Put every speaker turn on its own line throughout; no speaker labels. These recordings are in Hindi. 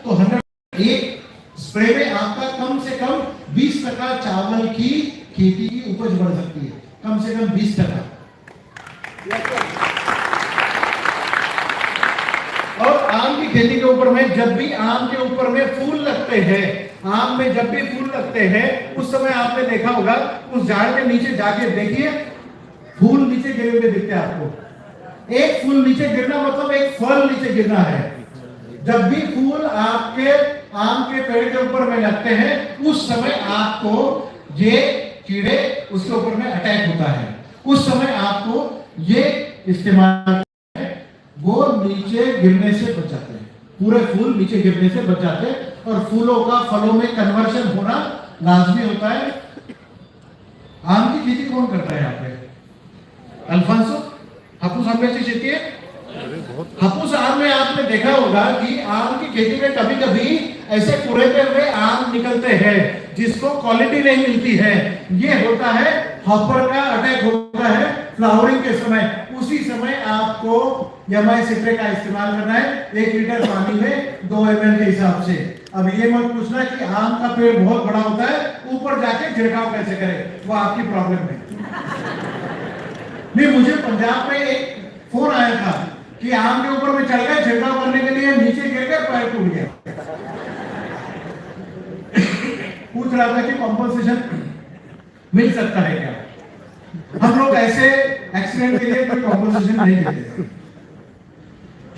तो 100 एक स्प्रे में आपका कम से कम 20% चावल की खेती की उपज बढ़ सकती है, कम से कम 20%। और आम की खेती के ऊपर में जब भी आम के ऊपर में फूल लगते हैं, आम में जब भी फूल लगते हैं, उस समय आपने देखा होगा उस झाड़ के नीचे जाके देखिए, फूल नीचे गिरे हुए दिखते हैं आपको। एक फूल नीचे गिरना मतलब एक फल नीचे गिरना है। जब भी फूल आपके आम के पेड़ के ऊपर में लगते हैं, उस समय आपको ये कीड़े उसके ऊपर में अटैक होता है। उस समय आपको ये इस्तेमाल वो नीचे गिरने से बचाते हैं, पूरे फूल नीचे गिरने से बचाते हैं, और फूलों का फलों में कन्वर्शन होना लाजमी होता है। आम की खेती कौन करता है यहाँ पे? अल्फांसो हापुस आंब्याची शेती है। हापुस आम में आपने देखा होगा कि आम की खेती में कभी कभी ऐसे कुरेदे हुए आम निकलते हैं जिसको क्वालिटी नहीं मिलती है। ये होता है हॉपर का अटैक होता है फ्लावरिंग के समय। उसी समय आपको यमाई सिट्रे का इस्तेमाल करना है 1 लीटर पानी में 2 ml के हिसाब से। अब ये मत पूछना कि आम का पेड़ बहुत बड़ा होता है, ऊपर जाके छिड़काव कैसे करें, वो आपकी प्रॉब्लम है। नहीं, मुझे पंजाब में एक फोन आया था कि आम के ऊपर में चढ़ गए छिड़काव करने के लिए, नीचे गिर गए, पैर टूट गया। पूछ रहा था कि कॉम्पनसेशन मिल सकता है क्या? हम लोग ऐसे एक्सीडेंट के लिए कोई कॉम्पनसेशन नहीं देते।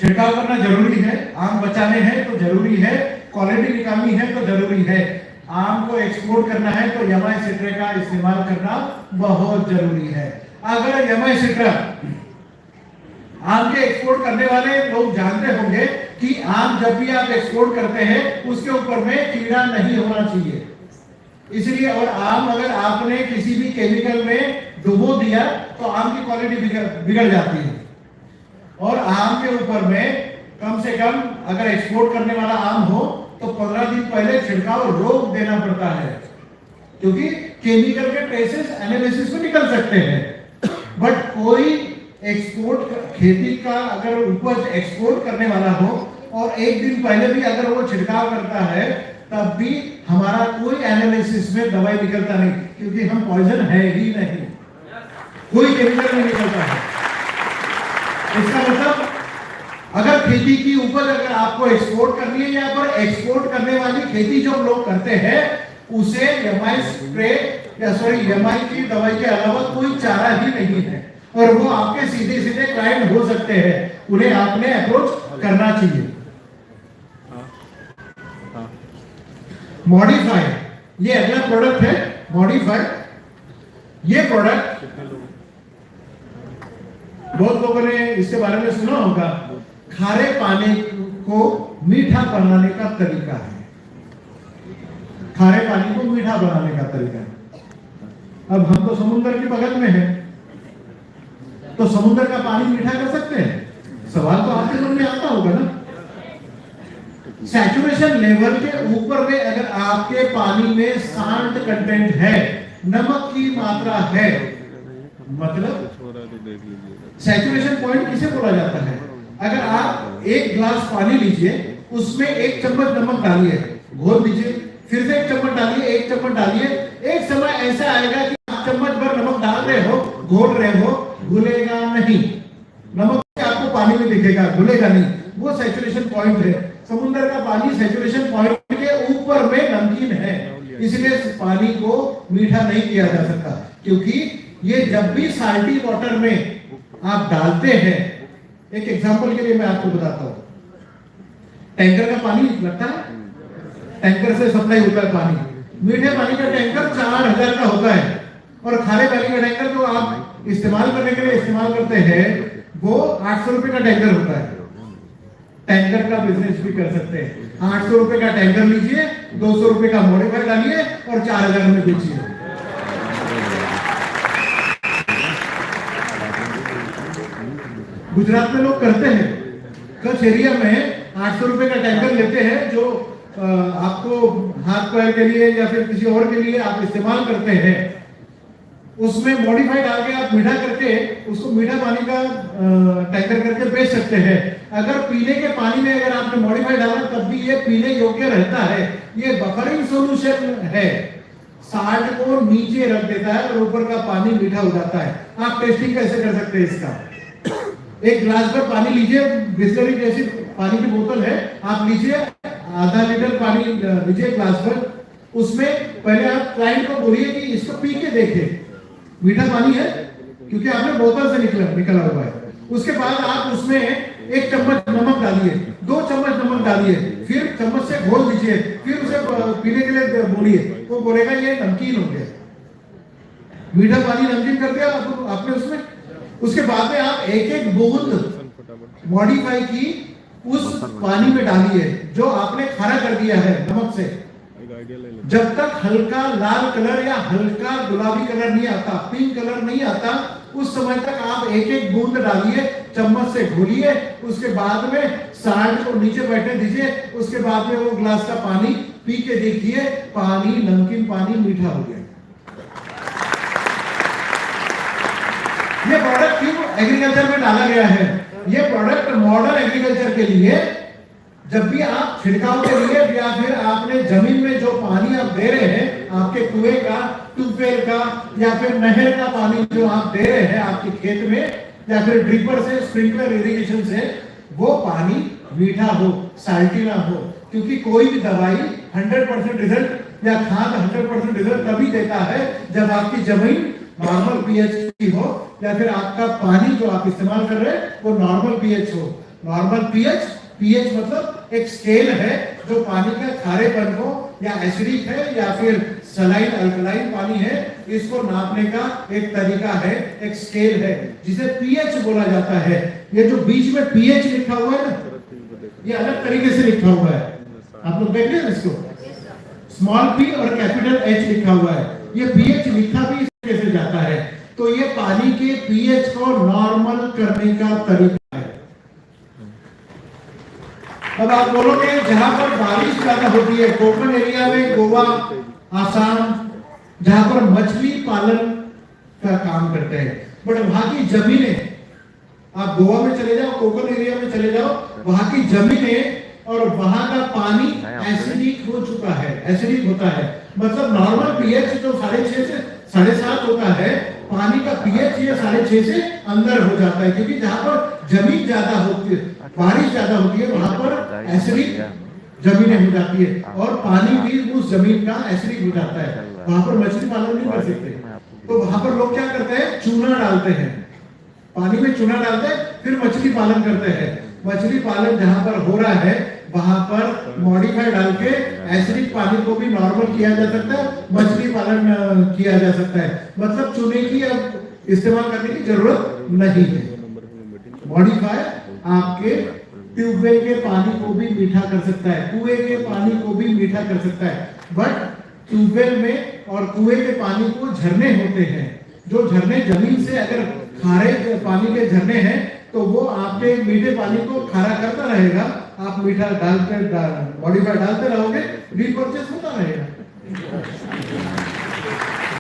छिड़काव करना जरूरी है, आम बचाने हैं तो जरूरी है, क्वालिटी निकालनी है तो जरूरी है, आम को एक्सपोर्ट करना है तो यमाई सिट्रे का इस्तेमाल करना बहुत जरूरी है। अगर यमाई सिट्रा आम के एक्सपोर्ट करने वाले लोग जानते होंगे कि आम जब भी आप एक्सपोर्ट करते हैं उसके ऊपर में कीड़ा नहीं होना चाहिए, इसलिए। और आम अगर आपने किसी भी केमिकल में डुबो दिया तो आम की क्वालिटी बिगड़ जाती है। और आम के ऊपर में कम से कम अगर एक्सपोर्ट करने वाला आम हो तो 15 दिन पहले छिड़काव रोक देना पड़ता है, क्योंकि केमिकल के ट्रेसेस एनालिसिस में निकल सकते हैं। बट कोई एक्सपोर्ट खेती का अगर उपज एक्सपोर्ट करने वाला हो और 1 दिन पहले भी अगर वो छिड़काव करता है, तब भी हमारा कोई एनालिसिस में दवाई निकलता नहीं, क्योंकि हम पॉइजन है ही नहीं, कोई केमिकल नहीं निकलता है। इसका मतलब अगर खेती की उपज अगर आपको एक्सपोर्ट करनी है, या पर एक्सपोर्ट करने वाली खेती जो लोग करते हैं, उसे यमाई स्प्रे या यमाई की दवाई के अलावा कोई चारा ही नहीं है, और वो आपके सीधे सीधे क्लाइंट हो सकते हैं, उन्हें आपने अप्रोच करना चाहिए। मॉडिफाई, ये अगला प्रोडक्ट है मॉडिफाई। ये प्रोडक्ट बहुत लोगों ने इसके बारे में सुना होगा। खारे पानी को मीठा बनाने का तरीका है, खारे पानी को मीठा बनाने का तरीका है। अब हम तो समुद्र के बगल में हैं, तो समुद्र का पानी मीठा कर सकते हैं? सवाल तो आपके मन में आता होगा ना। सैचुरेशन लेवल के ऊपर में अगर आपके पानी में साल्ट कंटेंट है, नमक की मात्रा है, मतलब सैचुरेशन पॉइंट किसे बोला जाता है? अगर आप 1 गिलास पानी लीजिए, उसमें 1 चम्मच नमक डालिए, घोल दीजिए, फिर से 1 चम्मच डालिए, 1 चम्मच डालिए। एक समय ऐसा आएगा कि आप चम्मच भर नमक डाल रहे हो, घोल रहे हो, घुलेगा नहीं, नमक आपको पानी में दिखेगा, घुलेगा नहीं। वो सैचुरेशन पॉइंट है। समुद्र का पानी सैचुरेशन पॉइंट के ऊपर में नमकीन है, इसलिए पानी को मीठा नहीं किया जा सकता, क्योंकि ये जब भी साल्टी वाटर में आप डालते हैं, एक एग्जांपल के लिए मैं आपको बताता हूं। टैंकर का पानी लगता है, टैंकर से सप्लाई होता है पानी। मीठे पानी का टैंकर 4000 का होता है, और खारे पानी का टैंकर जो आप इस्तेमाल करने के लिए इस्तेमाल करते हैं, वो 800 रुपए का टैंकर होता है। टैंकर का बिजनेस भी कर सकते हैं। 800 रुपए का टैंकर लीजिए, 200 रुपए का मॉडिफाई डालिए और 4000 में बेचिए। गुजरात में लोग करते हैं, कच्छ एरिया में 800 रुपए का टैंकर लेते हैं, जो आपको हाथ पैर के लिए या फिर किसी और के लिए आप इस्तेमाल करते हैं। उसमें मॉडिफाइड डाल के आप मीठा करके उसको मीठा पानी का टैंकर करके बेच सकते हैं। अगर पीने के पानी में अगर आपने मॉडिफाइड डाला तब भी ये पीने योग्य रहता है। ये बफरिंग सॉल्यूशन है, साल्ट को नीचे रख देता है और ऊपर का पानी मीठा हो जाता है। आप टेस्टिंग कैसे कर सकते हैं इसका? एक ग्लास भर पानी लीजिए, बिस्लरी जैसी पानी की बोतल है, आप लीजिए, आधा लीटर पानी लीजिए ग्लास भर। उसमें पहले आप क्लाइंट को बोलिए कि इसको पी के देखें, मीठा पानी है क्योंकि आपने बोतल से निकला हुआ है। उसके बाद आप उसमें 1 चम्मच नमक डालिए, 2 चम्मच नमक डालिए, फिर चम्मच से घोल दीजिए, फिर उसे पीने के लिए बोलिए, वो बोलेगा ये नमकीन हो गया, मीठा पानी नमकीन कर दिया आपने उसमें। उसके बाद में आप एक बूंद मॉडिफाई की उस पानी में डालिए जो आपने खारा कर दिया है नमक से। जब तक हल्का लाल कलर या हल्का गुलाबी कलर नहीं आता, पिंक कलर नहीं आता, उस समय तक आप एक बूंद डालिए, चम्मच से घोलिए। उसके बाद में साल्ट को नीचे बैठने दीजिए। उसके बाद में वो ग्लास का पानी पी के देखिए, पानी नमकीन पानी मीठा हो गया। ये प्रोडक्ट क्यों एग्रीकल्चर में डाला गया है? ये प्रोडक्ट मॉडर्न एग्रीकल्चर के लिए, जब भी आप छिड़काव के लिए या फिर आपने जमीन में जो पानी आप दे रहे हैं, आपके कुएं का, ट्यूबवेल का या फिर नहर का पानी जो आप दे रहे हैं आपके खेत में, या फिर ड्रिपर से, स्प्रिंकलर इरिगेशन से, वो पानी मीठा हो, साल्टी ना हो। क्योंकि कोई भी दवाई 100% रिजल्ट या खाद 100% रिजल्ट तभी देता है जब आपकी जमीन नॉर्मल पीएच की हो, या फिर आपका पानी जो आप इस्तेमाल कर रहे हैं वो नॉर्मल पीएच हो। नॉर्मल पीएच मतलब एक स्केल है जो पानी का खारेपन को, या एसिडिक है या फिर सलाइन अल्कलाइन पानी है, इसको नापने का एक तरीका है, एक स्केल है जिसे पीएच बोला जाता है। ये जो बीच में पीएच लिखा हुआ है ना, ये अलग तरीके से लिखा हुआ है, आप लोग देख रहे हैं इसको, स्मॉल पी और कैपिटल एच लिखा हुआ है। ये पीएच लिखा भी इस तरीके से जाता है। तो ये पानी के पीएच को नॉर्मल करने का तरीका है। अब आप बोलोगे जहां पर बारिश ज्यादा होती है, कोकण एरिया में, गोवा, आसाम, जहां पर मछली पालन का काम करते हैं, बट वहां की जमीनें, आप गोवा में चले जाओ, कोकण एरिया में चले जाओ, वहां की जमीनें और वहां का पानी एसिडिक हो चुका है, एसिडिक होता है। मतलब नॉर्मल पीएच जो 6.5 से 7.5 होता है, पानी का पीएच ये 6.5 से अंदर हो जाता है, क्योंकि जहां पर जमीन ज्यादा होती है, बारिश ज्यादा होती है, वहां पर एसिडिक जमीनें हो जाती है और पानी भी उस जमीन का एसिडिक हो जाता है। वहां पर मछली पालन नहीं कर सकते। तो वहां पर लोग क्या करते हैं, चूना डालते हैं, पानी में चूना डालते हैं, फिर मछली पालन करते हैं। मछली पालन जहां पर हो रहा है वहां पर मॉडिफाई डाल के एसिडिक पानी को भी नॉर्मल किया जा सकता है, मछली पालन किया जा सकता है। मतलब चूने की अब इस्तेमाल करने की जरूरत नहीं है। मॉडिफाई आपके ट्यूबवेल के पानी को भी मीठा कर सकता है, कुएं के पानी को भी मीठा कर सकता है। बट ट्यूबवेल में और कुएं के पानी को झरने होते हैं, जो झरने जमीन से अगर खारे पानी के झरने हैं तो वो आपके मीठे पानी को खारा करता रहेगा। आप मीठा डालते मॉडिफाई डालते रहोगे, रीपर्चेस होता रहेगा।